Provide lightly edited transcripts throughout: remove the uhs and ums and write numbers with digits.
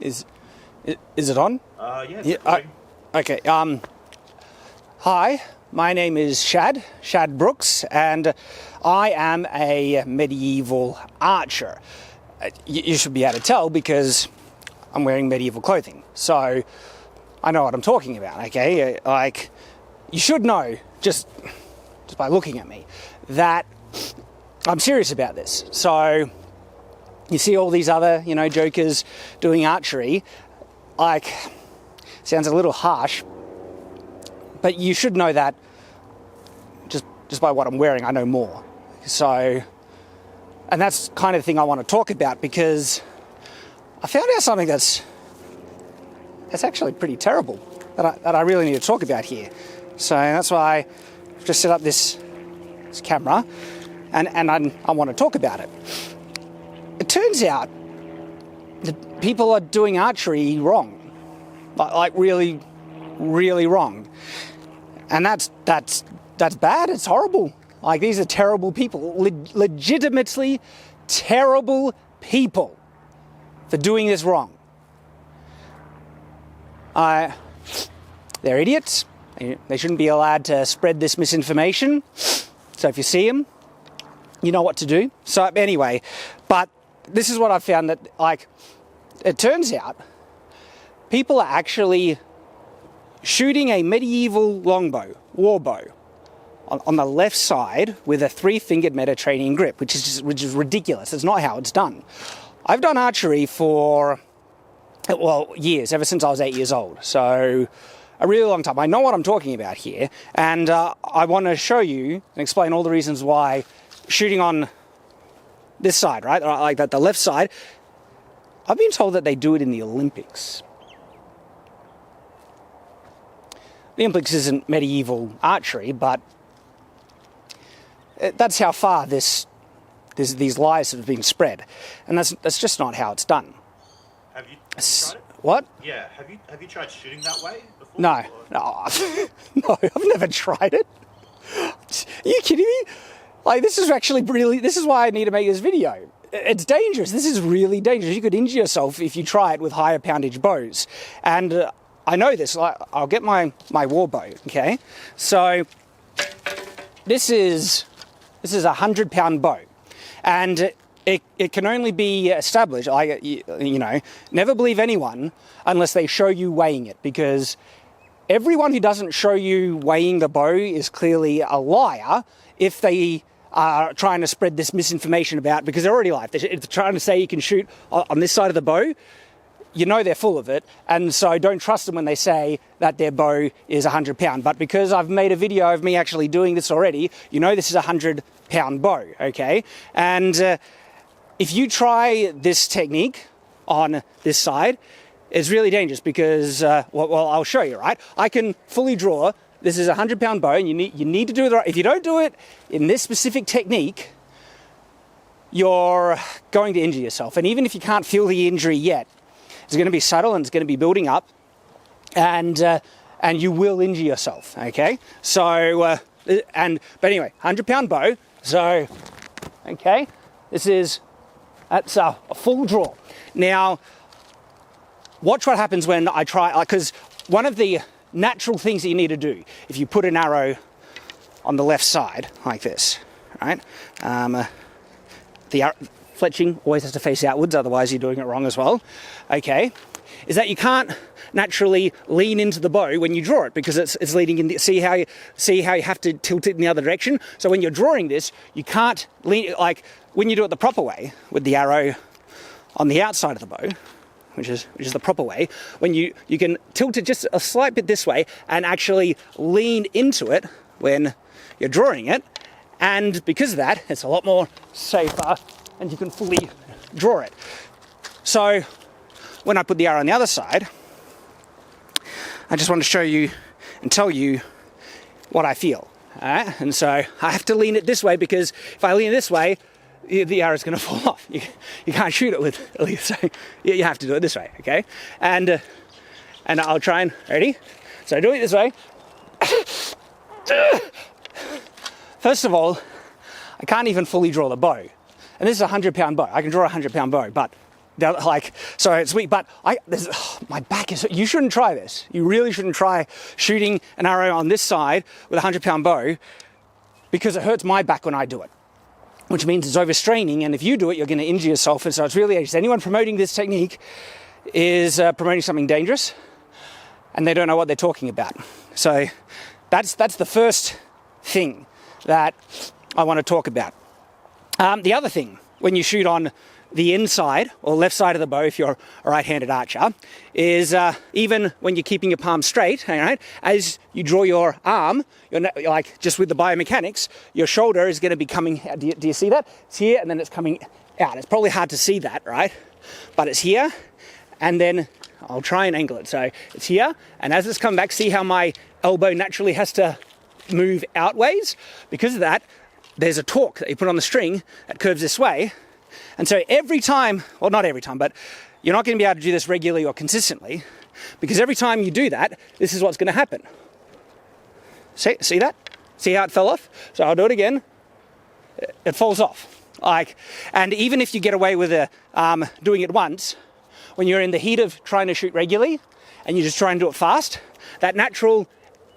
Is it on? Yeah. Okay. Hi, my name is Shad Brooks, and I am a medieval archer. You should be able to tell because I'm wearing medieval clothing, so I know what I'm talking about. Okay, like you should know just by looking at me that I'm serious about this. So you see all these other, jokers doing archery, like, sounds a little harsh, but you should know that just by what I'm wearing, I know more. So, and that's the kind of thing I want to talk about because I found out something that's actually pretty terrible that I really need to talk about here. So that's why I've just set up this camera and I want to talk about it. It turns out that people are doing archery wrong. Like really, really wrong. And that's bad, it's horrible. Like, these are terrible people, legitimately terrible people for doing this wrong. They're idiots. They shouldn't be allowed to spread this misinformation. So if you see them, you know what to do. So anyway, but this is what I've found, that, like, it turns out people are actually shooting a medieval longbow, warbow, on the left side with a 3-fingered Mediterranean grip, which is ridiculous. It's not how it's done. I've done archery for, years, ever since I was 8 years old. So a really long time. I know what I'm talking about here, and I want to show you and explain all the reasons why shooting on this side, right, like that, the left side, I've been told that they do it in the Olympics. The Olympics isn't medieval archery, but that's how far these lies have been spread, and that's just not how it's done. Have you tried it? What? Yeah. Have you tried shooting that way before? No, no, I've never tried it. Are you kidding me? Like, this is why I need to make this video. It's dangerous. This is really dangerous. You could injure yourself if you try it with higher poundage bows. And I know this. I'll get my war bow, okay? So this is a 100-pound bow. And it can only be established, never believe anyone unless they show you weighing it, because everyone who doesn't show you weighing the bow is clearly a liar if they are trying to spread this misinformation about, because they're already live. They're trying to say you can shoot on this side of the bow. You know they're full of it, and so don't trust them when they say that their bow is 100-pound. But because I've made a video of me actually doing this already, you know this is a 100-pound bow, okay? And if you try this technique on this side, it's really dangerous because, I'll show you, right? I can fully draw. This is a 100-pound bow, and you need to do it right. If you don't do it in this specific technique, you're going to injure yourself. And even if you can't feel the injury yet, it's going to be subtle and it's going to be building up, and you will injure yourself. Okay, so but anyway, 100-pound bow. So okay, that's a full draw. Now, watch what happens when I try, because one of the natural things that you need to do if you put an arrow on the left side like this, right? The arrow, fletching always has to face outwards, otherwise you're doing it wrong as well. Okay, is that you can't naturally lean into the bow when you draw it because it's leading in. See how you have to tilt it in the other direction. So when you're drawing this, you can't lean, like when you do it the proper way with the arrow on the outside of the bow, which is the proper way. When you can tilt it just a slight bit this way and actually lean into it when you're drawing it, and because of that, it's a lot more safer, and you can fully draw it. So when I put the arrow on the other side, I just want to show you and tell you what I feel. All right? And so I have to lean it this way, because if I lean this way, the arrow's going to fall off. You can't shoot it with, so you have to do it this way, okay? And I'll try and, ready? So doing it this way. First of all, I can't even fully draw the bow. And this is a 100-pound bow. I can draw a 100-pound bow, but Like, so it's weak, but my back is, you shouldn't try this. You really shouldn't try shooting an arrow on this side with a 100-pound bow, because it hurts my back when I do it, which means it's overstraining, and if you do it, you're going to injure yourself. And so it's really dangerous. Anyone promoting this technique is promoting something dangerous, and they don't know what they're talking about. So that's the first thing that I want to talk about. The other thing, when you shoot on the inside or left side of the bow, if you're a right-handed archer, is even when you're keeping your palm straight, right, as you draw your arm, you're like, just with the biomechanics, your shoulder is going to be coming, do you see that? It's here, and then it's coming out. It's probably hard to see that, right? But it's here, and then I'll try and angle it. So it's here, and as it's coming back, see how my elbow naturally has to move outways? Because of that, there's a torque that you put on the string that curves this way. And so every time, well, not every time, but you're not going to be able to do this regularly or consistently, because every time you do that, this is what's going to happen. See that? See how it fell off? So I'll do it again. It falls off. And even if you get away with doing it once, when you're in the heat of trying to shoot regularly and you just try and do it fast, that natural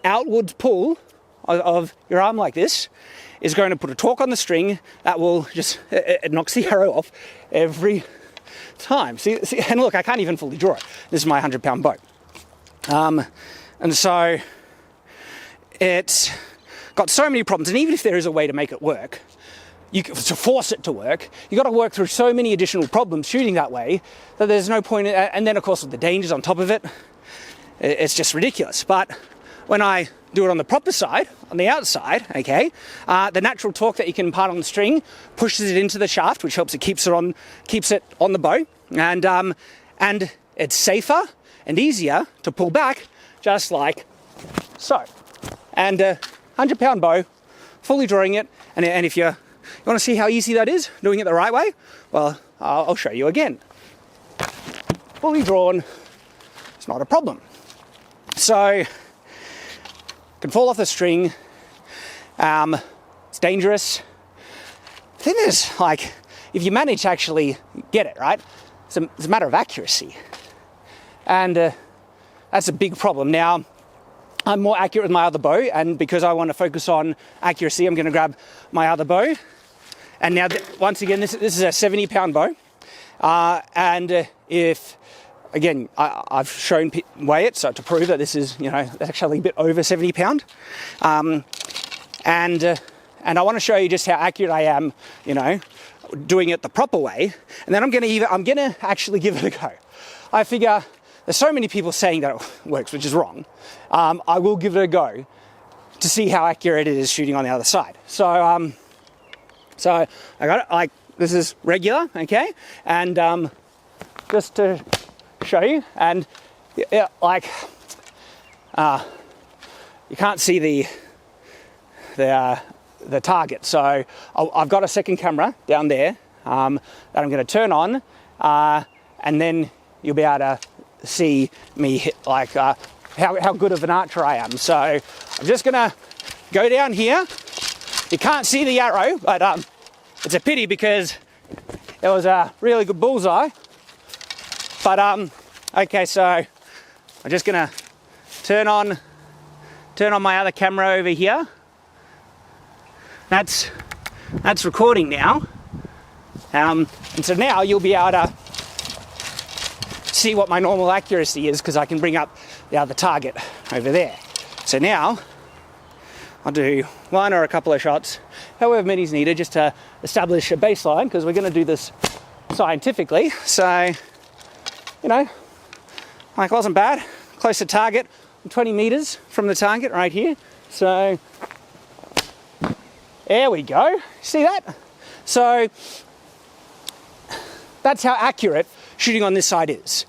outward pull of your arm like this is going to put a torque on the string that will just, it knocks the arrow off every time. See, and look, I can't even fully draw it. This is my 100-pound bow. And so it's got so many problems. And even if there is a way to make it work, to force it to work, you've got to work through so many additional problems shooting that way that there's no point. And then, of course, with the dangers on top of it, it's just ridiculous. But when I do it on the proper side, on the outside, okay, the natural torque that you can impart on the string pushes it into the shaft, which helps it keeps it on the bow, and it's safer and easier to pull back, just like so. And 100-pound bow, fully drawing it, and if you want to see how easy that is, doing it the right way, well, I'll show you again. Fully drawn, it's not a problem. So can fall off the string. It's dangerous. The thing is, like, if you manage to actually get it right, it's a matter of accuracy, and that's a big problem. Now, I'm more accurate with my other bow, and because I want to focus on accuracy, I'm going to grab my other bow. And now, once again, this is a 70-pound bow, and if again, I've shown weigh it, so to prove that this is, actually a bit over 70 pound. And I want to show you just how accurate I am, doing it the proper way. And then I'm going to actually give it a go. I figure there's so many people saying that it works, which is wrong. I will give it a go to see how accurate it is shooting on the other side. So I got it, like, this is regular, okay? And just to show you, and you can't see the target, so I've got a second camera down there that I'm going to turn on, and then you'll be able to see me hit, how good of an archer I am. So I'm just going to go down here. You can't see the arrow, but it's a pity because it was a really good bullseye. But okay, so I'm just gonna turn on my other camera over here. That's recording now, and so now you'll be able to see what my normal accuracy is, because I can bring up the other target over there. So now I'll do one or a couple of shots, however many is needed, just to establish a baseline, because we're going to do this scientifically. So, it wasn't bad. Close to target, 20 meters from the target right here. So there we go. See that? So that's how accurate shooting on this side is.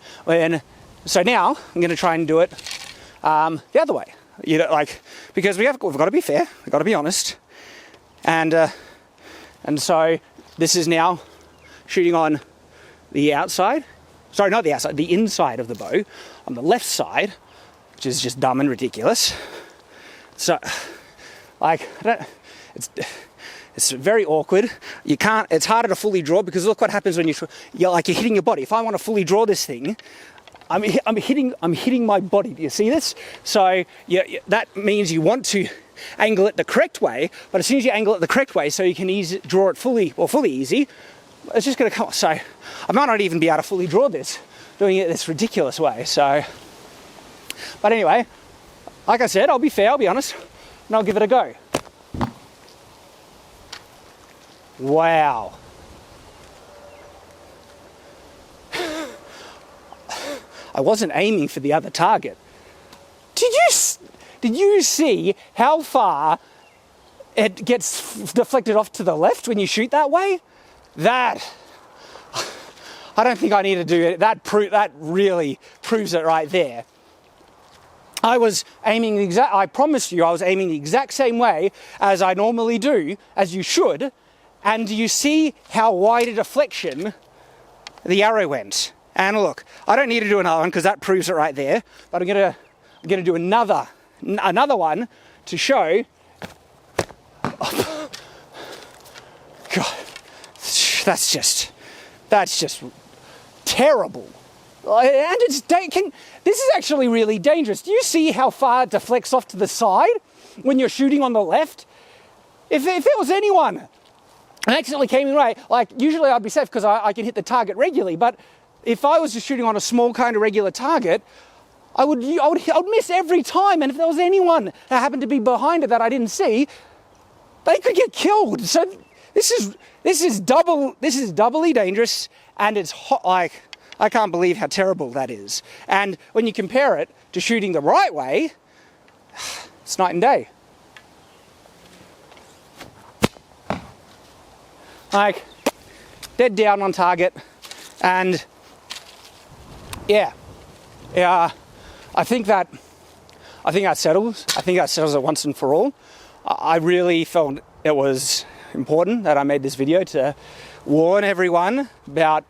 So now I'm going to try and do it the other way. Because we've got to be fair, we've got to be honest, and so this is now shooting on the outside. Sorry, not the outside, the inside of the bow, on the left side, which is just dumb and ridiculous. So, It's very awkward. You can't. It's harder to fully draw because look what happens when you're hitting your body. If I want to fully draw this thing, I'm hitting my body. Do you see this? So that means you want to angle it the correct way. But as soon as you angle it the correct way, so you can draw it fully easy, it's just going to come. So I might not even be able to fully draw this doing it this ridiculous way. So, but anyway, like I said, I'll be fair. I'll be honest, and I'll give it a go. Wow. I wasn't aiming for the other target. Did you see how far it gets deflected off to the left when you shoot that way? I don't think I need to do it. That really proves it right there. I was aiming I promise you, I was aiming the exact same way as I normally do, as you should. And you see how wide a deflection the arrow went. And look, I don't need to do another one because that proves it right there. But I'm gonna do another one to show. Oh, God, that's just terrible. And this is actually really dangerous. Do you see how far it deflects off to the side when you're shooting on the left? If it was anyone and accidentally came in right, like usually I'd be safe because I can hit the target regularly, but if I was just shooting on a small kind of regular target, I would miss every time. And if there was anyone that happened to be behind it that I didn't see, they could get killed. So this is doubly dangerous, and it's hot. Like, I can't believe how terrible that is. And when you compare it to shooting the right way, it's night and day. Like, dead down on target, and yeah, I think that settles. I think that settles it once and for all. I really felt it was important that I made this video to warn everyone about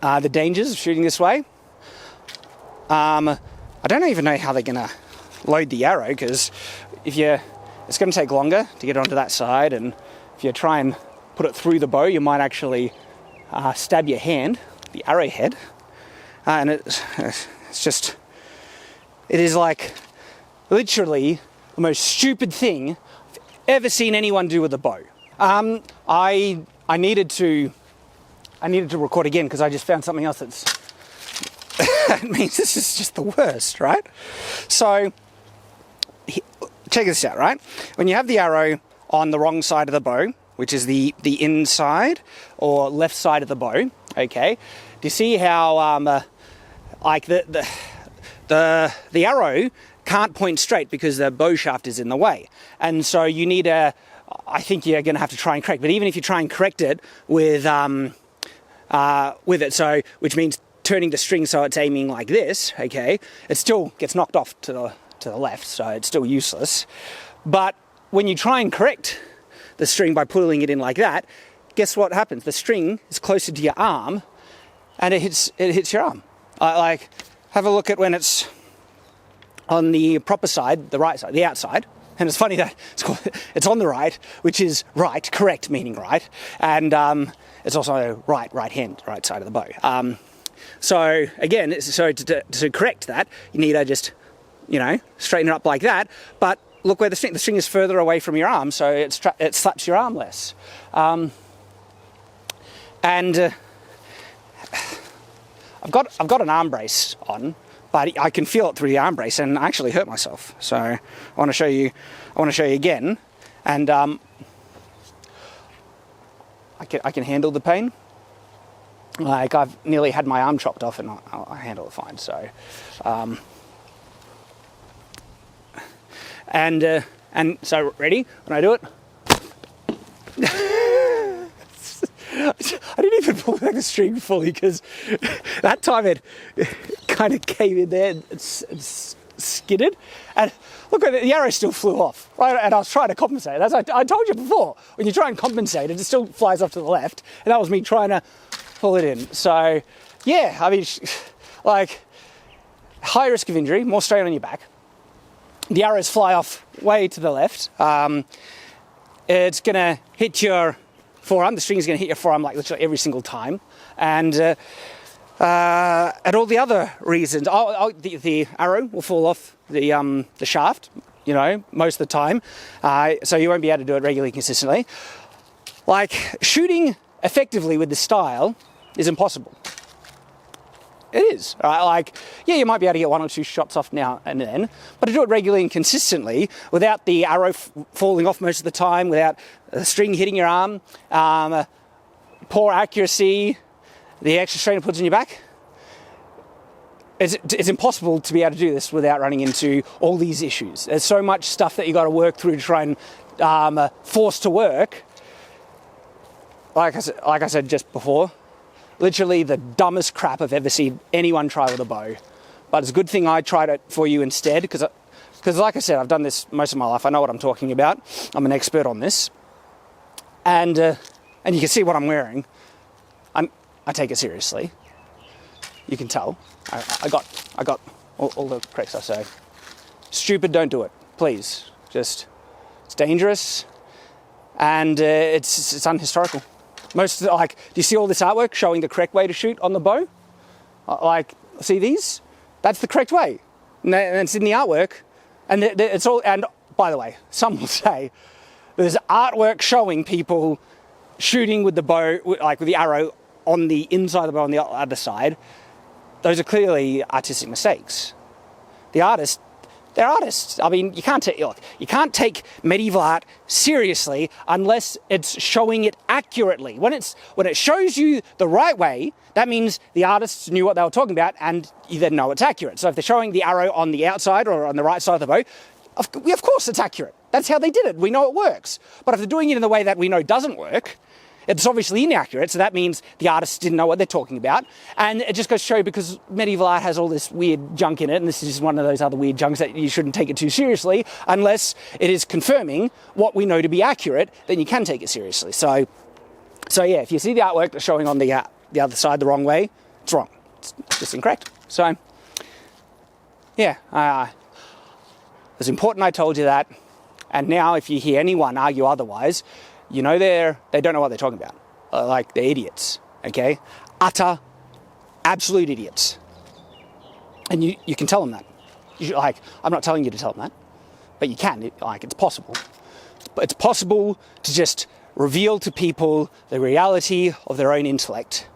the dangers of shooting this way. I don't even know how they're gonna load the arrow, because it's gonna take longer to get onto that side, and if you try and put it through the bow, you might actually stab your hand, the arrowhead, and it is like literally the most stupid thing I've ever seen anyone do with a bow. I needed to record again because I just found something else that means this is just the worst, right? So check this out, right? When you have the arrow on the wrong side of the bow, which is the inside or left side of the bow, okay? Do you see how like the arrow can't point straight because the bow shaft is in the way, and so you need I think you're going to have to try and correct. But even if you try and correct it with it, so which means turning the string so it's aiming like this, okay, it still gets knocked off to the left, so it's still useless. But when you try and correct the string by pulling it in like that, guess what happens? The string is closer to your arm, and it hits your arm. Like, have a look at when it's on the proper side, the right side, the outside. And it's funny that it's on the right, which is right, correct meaning right, and it's also right side of the bow. So again, to correct that, you need to just, straighten it up like that. But look where the string is further away from your arm, so it slaps your arm less. And I've got an arm brace on, but I can feel it through the arm brace, and I actually hurt myself. So I want to show you again, and I can handle the pain. Like, I've nearly had my arm chopped off, and I handle it fine. So, and so ready when I do it. I didn't even pull back the string fully because that time it kind of came in there and skidded. And look, the arrow still flew off, right? And I was trying to compensate. As I told you before, when you try and compensate, it still flies off to the left. And that was me trying to pull it in. So, yeah, I mean, like, high risk of injury, more strain on your back. The arrows fly off way to the left. it's going to hit your forearm. The string is going to hit your forearm like literally every single time. And all the other reasons, the arrow will fall off the shaft, you know, most of the time. So you won't be able to do it regularly, consistently. Like, shooting effectively with this style is impossible. It is. Right? Like, yeah, you might be able to get 1 or 2 shots off now and then, but to do it regularly and consistently without the arrow falling off most of the time, without the string hitting your arm, poor accuracy, the extra strain it puts in your back, it's impossible to be able to do this without running into all these issues. There's so much stuff that you got to work through to try and force to work. Like I said just before, literally the dumbest crap I've ever seen anyone try with a bow. But it's a good thing I tried it for you instead, because like I said, I've done this most of my life. I know what I'm talking about. I'm an expert on this. And you can see what I'm wearing. I take it seriously. You can tell. I got all the correct stuff. So, stupid, don't do it. Please. It's dangerous. And it's unhistorical. Do you see all this artwork showing the correct way to shoot on the bow? See these? That's the correct way. And it's in the artwork. And it's all, and by the way, some will say there's artwork showing people shooting with the bow, like with the arrow on the inside of the bow on the other side. Those are clearly artistic mistakes. They're artists. I mean, you can't take medieval art seriously unless it's showing it accurately. When it shows you the right way, that means the artists knew what they were talking about, and you then know it's accurate. So if they're showing the arrow on the outside or on the right side of the bow, of course it's accurate. That's how they did it. We know it works. But if they're doing it in the way that we know doesn't work, it's obviously inaccurate, so that means the artists didn't know what they're talking about. And it just goes to show, because medieval art has all this weird junk in it, and this is just one of those other weird junks that you shouldn't take it too seriously, unless it is confirming what we know to be accurate, then you can take it seriously. So yeah, if you see the artwork that's showing on the other side the wrong way, it's wrong. It's just incorrect. So, yeah, it's important I told you that. And now if you hear anyone argue otherwise, you know they don't know what they're talking about. Like, they're idiots, okay? Utter, absolute idiots. And you can tell them that. I'm not telling you to tell them that, but you can. It's possible. It's possible to just reveal to people the reality of their own intellect.